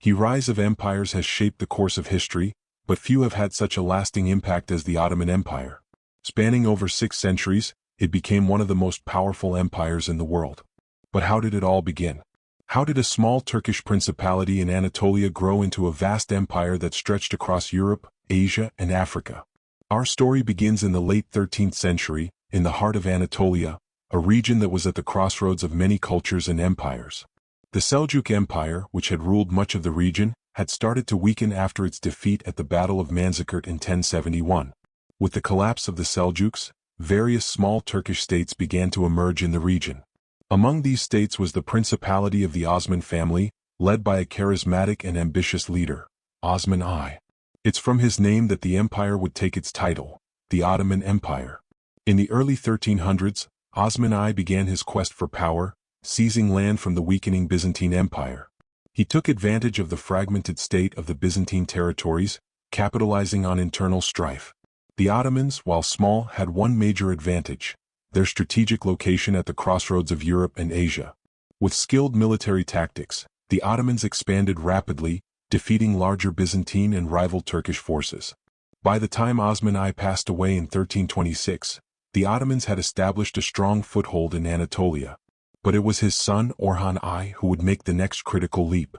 The rise of empires has shaped the course of history, but few have had such a lasting impact as the Ottoman Empire. Spanning over 6 centuries, it became one of the most powerful empires in the world. But how did it all begin? How did a small Turkish principality in Anatolia grow into a vast empire that stretched across Europe, Asia, and Africa? Our story begins in the late 13th century, in the heart of Anatolia, a region that was at the crossroads of many cultures and empires. The Seljuk Empire, which had ruled much of the region, had started to weaken after its defeat at the Battle of Manzikert in 1071. With the collapse of the Seljuks, various small Turkish states began to emerge in the region. Among these states was the Principality of the Osman family, led by a charismatic and ambitious leader, Osman I. It's from his name that the empire would take its title, the Ottoman Empire. In the early 1300s, Osman I began his quest for power, seizing land from the weakening Byzantine Empire. He took advantage of the fragmented state of the Byzantine territories, capitalizing on internal strife. The Ottomans, while small, had one major advantage: their strategic location at the crossroads of Europe and Asia. With skilled military tactics, the Ottomans expanded rapidly, defeating larger Byzantine and rival Turkish forces. By the time Osman I passed away in 1326, the Ottomans had established a strong foothold in Anatolia. But it was his son, Orhan I, who would make the next critical leap.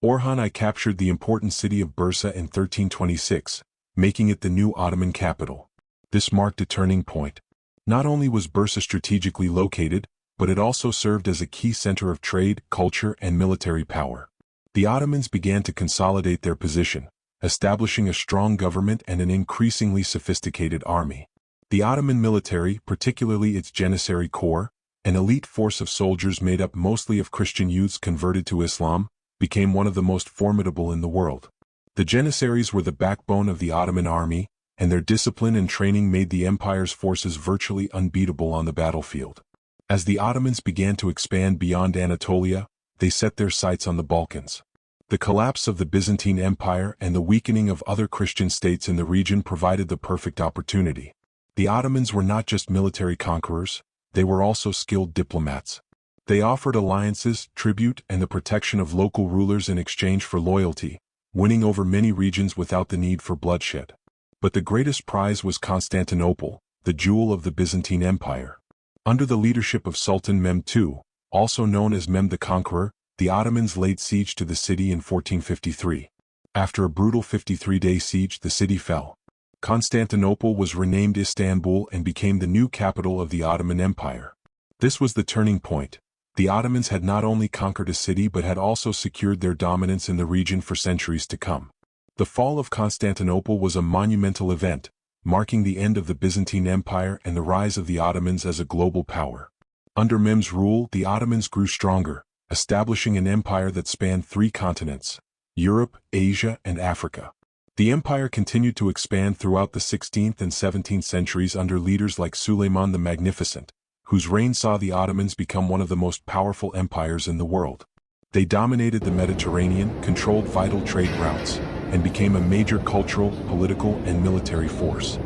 Orhan I captured the important city of Bursa in 1326, making it the new Ottoman capital. This marked a turning point. Not only was Bursa strategically located, but it also served as a key center of trade, culture, and military power. The Ottomans began to consolidate their position, establishing a strong government and an increasingly sophisticated army. The Ottoman military, particularly its Janissary Corps, an elite force of soldiers made up mostly of Christian youths converted to Islam, became one of the most formidable in the world. The Janissaries were the backbone of the Ottoman army, and their discipline and training made the empire's forces virtually unbeatable on the battlefield. As the Ottomans began to expand beyond Anatolia, they set their sights on the Balkans. The collapse of the Byzantine Empire and the weakening of other Christian states in the region provided the perfect opportunity. The Ottomans were not just military conquerors, they were also skilled diplomats. They offered alliances, tribute, and the protection of local rulers in exchange for loyalty, winning over many regions without the need for bloodshed. But the greatest prize was Constantinople, the jewel of the Byzantine Empire. Under the leadership of Sultan Mehmed II, also known as Mehmed the Conqueror, the Ottomans laid siege to the city in 1453. After a brutal 53-day siege, the city fell. Constantinople was renamed Istanbul and became the new capital of the Ottoman Empire. This was the turning point. The Ottomans had not only conquered a city but had also secured their dominance in the region for centuries to come. The fall of Constantinople was a monumental event, marking the end of the Byzantine Empire and the rise of the Ottomans as a global power. Under Mehmed's rule, the Ottomans grew stronger, establishing an empire that spanned 3 continents: Europe, Asia, and Africa. The empire continued to expand throughout the 16th and 17th centuries under leaders like Suleiman the Magnificent, whose reign saw the Ottomans become one of the most powerful empires in the world. They dominated the Mediterranean, controlled vital trade routes, and became a major cultural, political, and military force.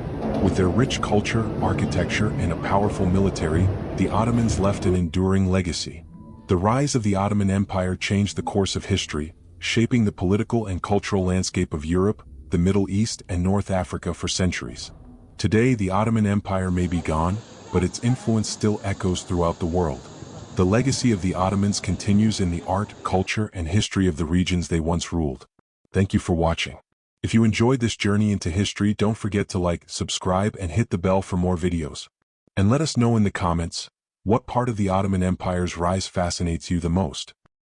With their rich culture, architecture, and a powerful military, the Ottomans left an enduring legacy. The rise of the Ottoman Empire changed the course of history, shaping the political and cultural landscape of Europe, the Middle East, and North Africa for centuries. Today, the Ottoman Empire may be gone, but its influence still echoes throughout the world. The legacy of the Ottomans continues in the art, culture, and history of the regions they once ruled. Thank you for watching. If you enjoyed this journey into history, don't forget to like, subscribe, and hit the bell for more videos. And let us know in the comments, what part of the Ottoman Empire's rise fascinates you the most?